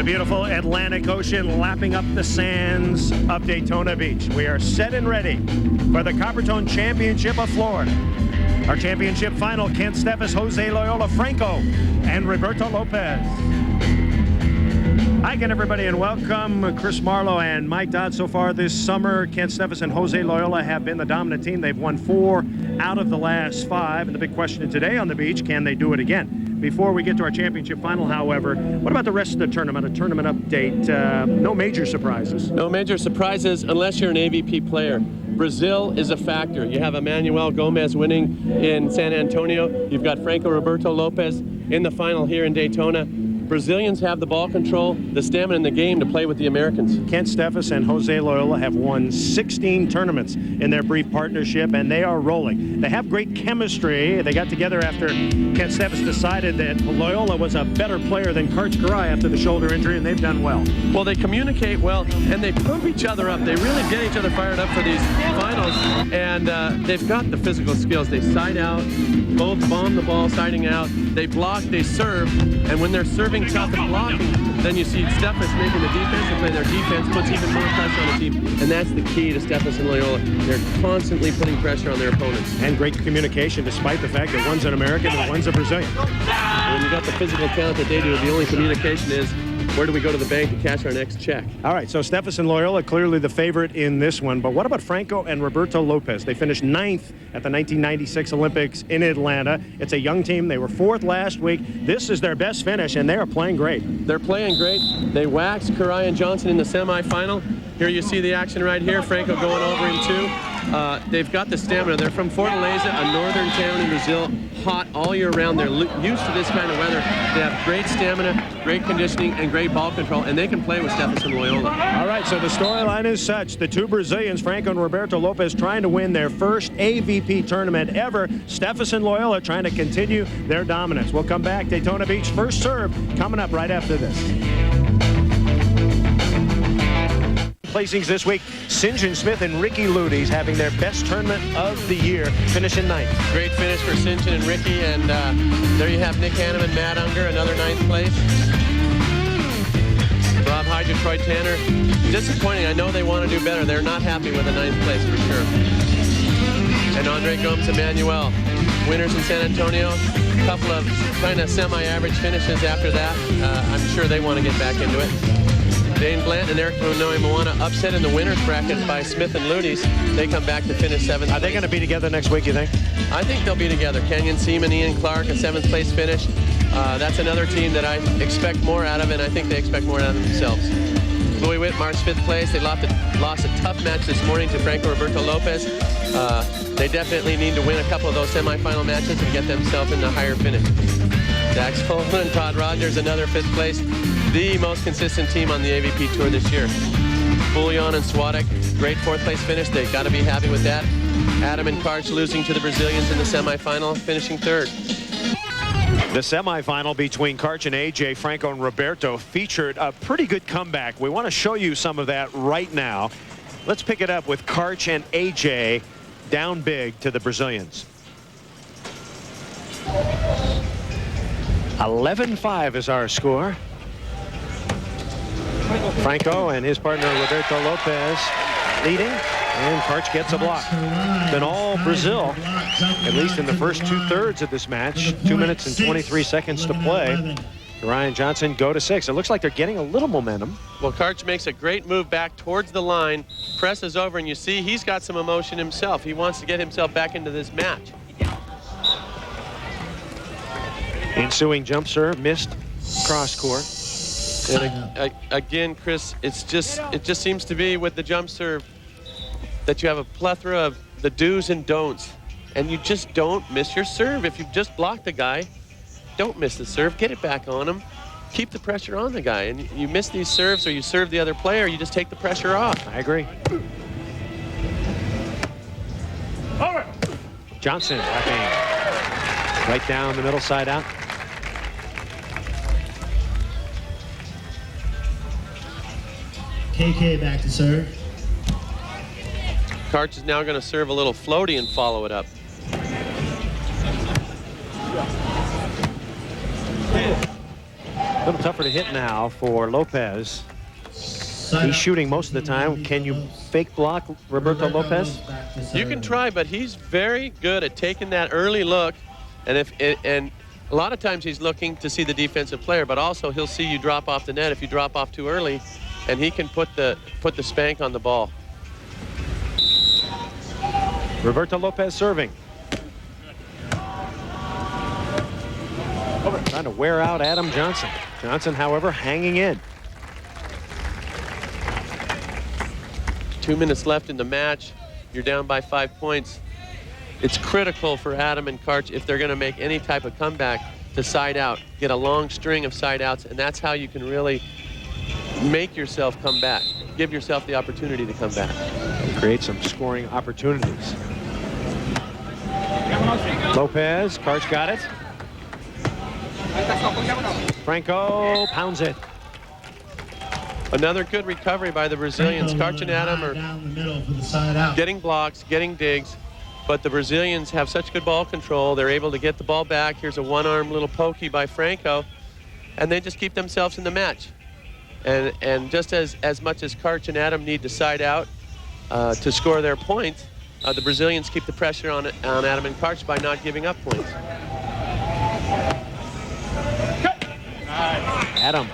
beautiful Atlantic Ocean lapping up the sands of Daytona Beach. We are set and ready for the Coppertone Championship of Florida. Our championship final, Kent Steffes, Jose Loyola Franco, and Roberto Lopez. Hi again, everybody, and welcome. Chris Marlowe and Mike Dodd. So far this summer, Kent Steffes and Jose Loyola have been the dominant team. They've won 4 out of the last 5. And the big question today on the beach, can they do it again? Before we get to our championship final, however, what about the rest of the tournament? A tournament update. No major surprises. No major surprises unless you're an AVP player. Brazil is a factor. You have Emmanuel Gomez winning in San Antonio. You've got Franco Roberto Lopez in the final here in Daytona. Brazilians have the ball control, the stamina in the game to play with the Americans. Kent Steffes and Jose Loyola have won 16 tournaments in their brief partnership, and they are rolling. They have great chemistry. They got together after Kent Steffes decided that Loyola was a better player than Karch Garai after the shoulder injury, and they've done well. Well, they communicate well, and they pump each other up. They really get each other fired up for these finals, and they've got the physical skills. They side out, both bomb the ball siding out. They block, they serve, and when they're serving tough and blocking, then you see Steffes making the defensive play. Their defense puts even more pressure on the team, and that's the key to Steffes and Loyola. They're constantly putting pressure on their opponents. And great communication, despite the fact that one's an American and one's a Brazilian. When you got the physical talent that they do, the only communication is, where do we go to the bank to cash our next check? All right, so Steffes and Loyola clearly the favorite in this one, but what about Franco and Roberto Lopez? They finished 9th at the 1996 Olympics in Atlanta. It's a young team. They were 4th last week. This is their best finish, and they are playing great. They're playing great. They waxed Garai and Johnson in the semifinal. Here you see the action right here. Franco going over him too. They've got the stamina. They're from Fortaleza, a northern town in Brazil, hot all year round. They're used to this kind of weather. They have great stamina, great conditioning, and great ball control, and they can play with Steffes and Loyola. All right, so the storyline is such. The 2 Brazilians, Franco and Roberto Lopez, trying to win their first AVP tournament ever. Steffes and Loyola trying to continue their dominance. We'll come back. Daytona Beach first serve coming up right after this. Placings this week, St. John Smith and Ricky Ludes having their best tournament of the year, finishing 9th. Great finish for St. John and Ricky, and there you have Nick Hanneman, Matt Unger, another 9th place. Rob Hyde, Detroit Tanner. Disappointing. I know they want to do better. They're not happy with a 9th place for sure. And Andre Gomes, Emmanuel, winners in San Antonio. A couple of kind of semi-average finishes after that. I'm sure they want to get back into it. Dane Blanton and Eric Moana upset in the winner's bracket by Smith and Ludes. They come back to finish 7th. Are they going to be together next week, you think? I think they'll be together. Kenyon Seaman, Ian Clark, a 7th place finish. That's another team that I expect more out of, and I think they expect more out of themselves. Louis Whitmarsh, 5th place. They lost a tough match this morning to Franco Roberto Lopez. They definitely need to win a couple of those semifinal matches and get themselves in the higher finish. Dax Coleman and Todd Rogers, another 5th place. The most consistent team on the AVP Tour this year. Bouillon and Swadek, great 4th place finish. They've got to be happy with that. Adam and Karch losing to the Brazilians in the semifinal, finishing 3rd. The semifinal between Karch and AJ, Franco and Roberto featured a pretty good comeback. We want to show you some of that right now. Let's pick it up with Karch and AJ down big to the Brazilians. 11-5 is our score. Franco and his partner Roberto Lopez leading, and Karch gets a block. Then all Brazil, at least in the first 2/3 of this match, 2 minutes and 23 seconds to play. Ryan Johnson go to 6. It looks like they're getting a little momentum. Well, Karch makes a great move back towards the line, presses over, and you see he's got some emotion himself. He wants to get himself back into this match. Ensuing jump serve missed cross court. And again, Chris, it just seems to be with the jump serve that you have a plethora of the do's and don'ts, and you just don't miss your serve. If you just block the guy, don't miss the serve. Get it back on him. Keep the pressure on the guy. And you miss these serves, or you serve the other player, you just take the pressure off. I agree. Johnson wrapping right down the middle side out. KK back to serve. Karch is now going to serve a little floaty and follow it up. A little tougher to hit now for Lopez. He's shooting most of the time. Can you fake block Roberto Lopez? You can try, but he's very good at taking that early look. And and a lot of times he's looking to see the defensive player, but also he'll see you drop off the net if you drop off too early, and he can put the spank on the ball. Roberto Lopez serving. Trying to wear out Adam Johnson. Johnson, however, hanging in. 2 minutes left in the match. You're down by 5 points. It's critical for Adam and Karch, if they're going to make any type of comeback, to side out. Get a long string of side outs, and that's how you can really make yourself come back. Give yourself the opportunity to come back. Create some scoring opportunities. Lopez, Karch got it. Franco pounds it. Another good recovery by the Brazilians. Karch and Adam are getting blocks, getting digs, but the Brazilians have such good ball control. They're able to get the ball back. Here's a one-arm little pokey by Franco, and they just keep themselves in the match. And just as much as Karch and Adam need to side out to score their points, the Brazilians keep the pressure on Adam and Karch by not giving up points. Adam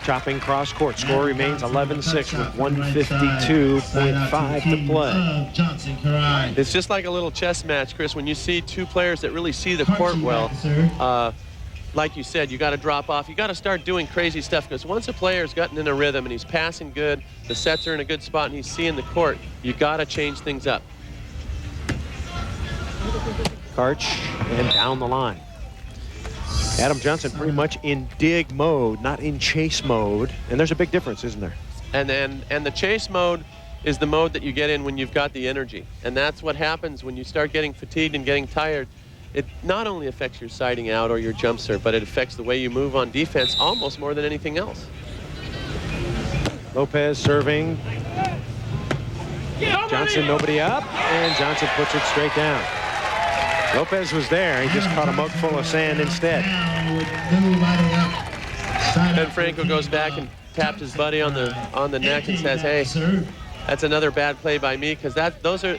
chopping cross court. Score remains 11-6 with 152.5 to play. It's just like a little chess match, Chris. When you see two players that really see the court well, like you said, you got to drop off. You got to start doing crazy stuff, because once a player's gotten in a rhythm and he's passing good, the sets are in a good spot, and he's seeing the court, you got to change things up. Karch and down the line. Adam Johnson pretty much in dig mode, not in chase mode. And there's a big difference, isn't there? And the chase mode is the mode that you get in when you've got the energy. And that's what happens when you start getting fatigued and getting tired. It not only affects your siding out or your jump serve, but it affects the way you move on defense almost more than anything else. Lopez serving. Johnson, nobody up, and Johnson puts it straight down. Lopez was there. He just caught a mug full of sand instead. Then Franco goes back and tapped his buddy on the neck and says, "Hey, that's another bad play by me," because those are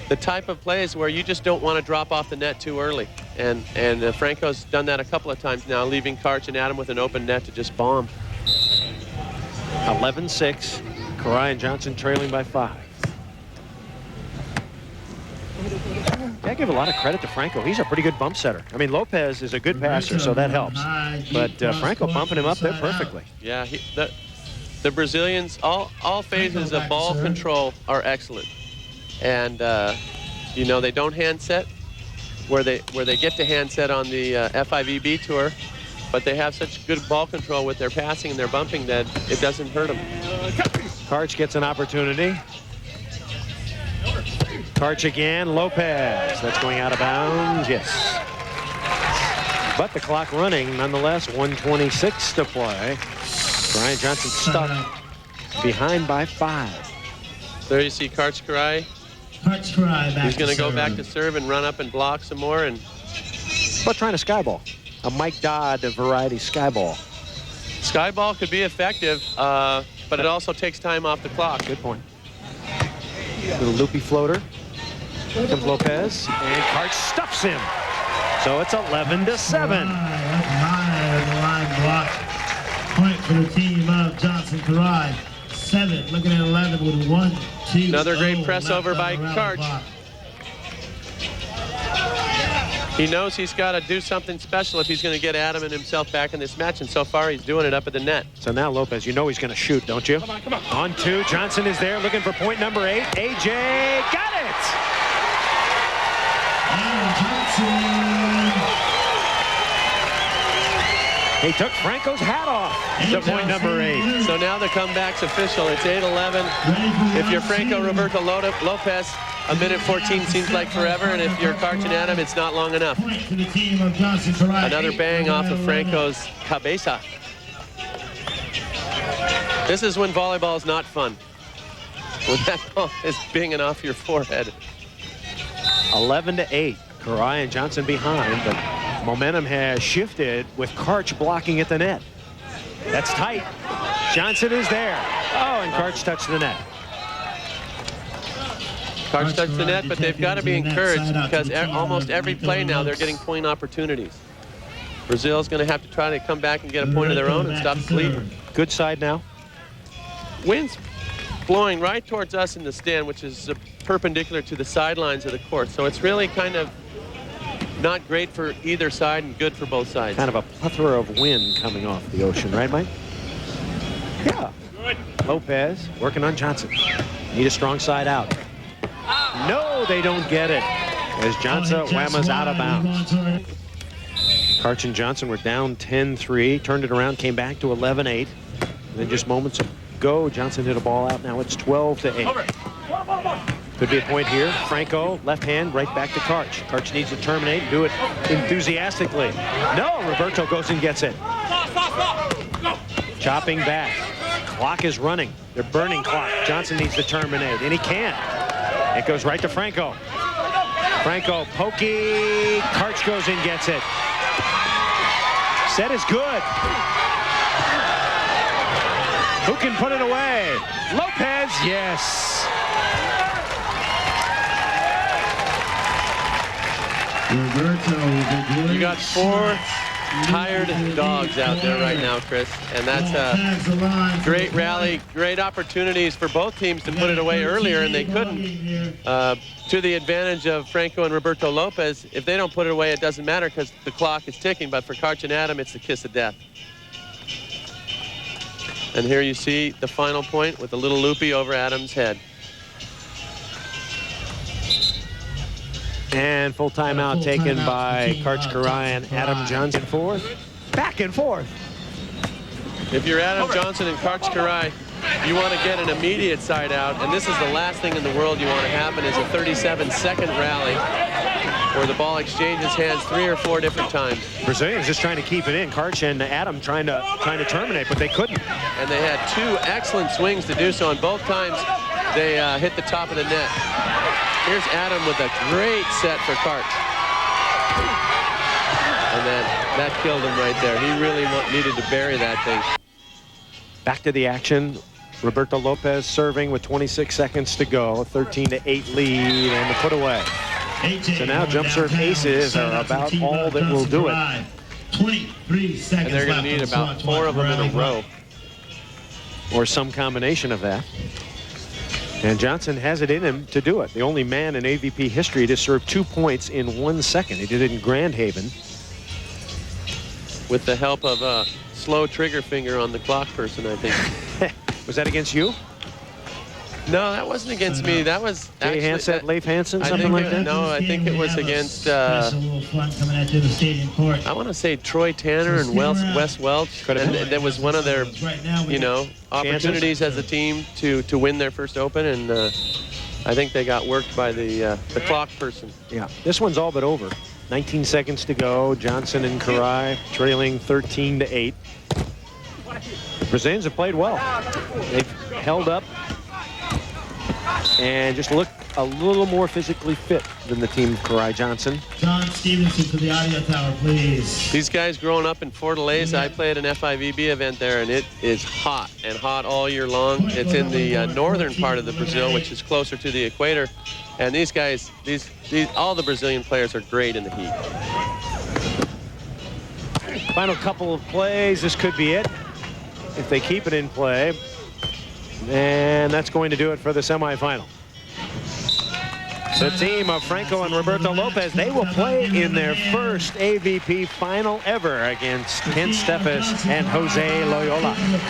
the type of plays where you just don't want to drop off the net too early. And Franco's done that a couple of times now, leaving Karch and Adam with an open net to just bomb. 11-6. Karai and Johnson trailing by 5. I give a lot of credit to Franco. He's a pretty good bump setter. I mean, Lopez is a good passer, so that helps. But Franco bumping him up there perfectly. Yeah, the Brazilians, all phases of ball control are excellent. And, you know, they don't hand set where they get to hand set on the FIVB tour, but they have such good ball control with their passing and their bumping that it doesn't hurt them. Karch gets an opportunity. Karch again, Lopez. That's going out of bounds, yes. But the clock running nonetheless, 1:26 to play. Brian Johnson stuck behind by 5. There you see Karch Karai. He's going to go back to serve and run up and block some more. But trying to skyball. A Mike Dodd variety skyball. Skyball could be effective, but it also takes time off the clock. Good point. Little loopy floater. Here comes Lopez, and Karch stuffs him. So it's 11-7. Line block. Point for the team of Johnson Karai. 7, looking at 11 with 1, 2. Another great press over by Karch. He knows he's got to do something special if he's going to get Adam and himself back in this match, and so far he's doing it up at the net. So now Lopez, you know he's going to shoot, don't you? Come on. On 2, Johnson is there looking for point number 8. AJ got it! He took Franco's hat off to point number 8. So now the comeback's official. It's 8-11. If you're Franco Roberto Lopez, a minute 14 seems like forever, and if you're Karch and Adam, it's not long enough. Another bang off of Franco's cabeza. This is when volleyball is not fun. When that ball is binging off your forehead. 11-8. Karai and Johnson behind, but Momentum has shifted with Karch blocking at the net. That's tight. Johnson is there. Oh, and Karch touched the net. Karch touched the net, but they've got to be encouraged because almost every play now they're getting point opportunities. Brazil's going to have to try to come back and get a point of their own and stop the lead. Good side now. Wind's blowing right towards us in the stand, which is perpendicular to the sidelines of the court. So it's really kind of not great for either side and good for both sides. Kind of a plethora of wind coming off the ocean, right, Mike? Yeah. Lopez working on Johnson. Need a strong side out. No, they don't get it. As Johnson whammas out of bounds. Karch and Johnson were down 10-3, turned it around, came back to 11-8. Then just moments ago, Johnson hit a ball out. Now it's 12-8. Could be a point here. Franco, left hand, right back to Karch. Karch needs to terminate and do it enthusiastically. No, Roberto goes and gets it. Chopping back. Clock is running. They're burning clock. Johnson needs to terminate, and he can't. It goes right to Franco. Franco, pokey. Karch goes and gets it. Set is good. Who can put it away? Lopez, yes. You got 4 tired dogs out there right now, Chris, and that's a great rally, great opportunities for both teams to put it away earlier, and they couldn't. To the advantage of Franco and Roberto Lopez, if they don't put it away, it doesn't matter because the clock is ticking, but for Karch and Adam, it's the kiss of death. And here you see the final point with a little loopy over Adam's head. And full timeout taken by Karch Karai and Adam Johnson. Back and forth. If you're Adam Johnson and Karch Karai, you want to get an immediate side out, and this is the last thing in the world you want to happen is a 37-second rally where the ball exchanges hands 3 or 4 different times. Brazilians just trying to keep it in. Karch and Adam trying to terminate, but they couldn't. And they had 2 excellent swings to do so, and both times they hit the top of the net. Here's Adam with a great set for Karch. And then that killed him right there. He really needed to bury that thing. Back to the action. Roberto Lopez serving with 26 seconds to go. 13-8 lead and the put away. So now jump serve aces are about all that will do it. 23 seconds and they're going to need about 4 of them in a row. Or some combination of that. And Johnson has it in him to do it. The only man in AVP history to serve 2 points in 1 second. He did it in Grand Haven. With the help of a slow trigger finger on the clock person, I think. Was that against you? No, that wasn't against me. That was Jay Hansett, Leif Hansen, something like that? No, I think it was against, I want to say Troy Tanner and Wes Welch. And that was one of their, you know, opportunities as a team to win their first Open. And I think they got worked by the clock person. Yeah, this one's all but over. 19 seconds to go. Johnson and Karai trailing 13-8. The Brazilians have played well. They've held up and just look a little more physically fit than the team of Karai Johnson. John Stevenson to the audio tower, please. These guys growing up in Fortaleza, I played an FIVB event there, and it is hot and hot all year long. It's in the northern part of the Brazil, which is closer to the equator. And these guys, all the Brazilian players are great in the heat. Final couple of plays. This could be it if they keep it in play. And that's going to do it for the semifinal. The team of Franco and Roberto Lopez, they will play in their first AVP final ever against Ken Steffes and Jose Loyola.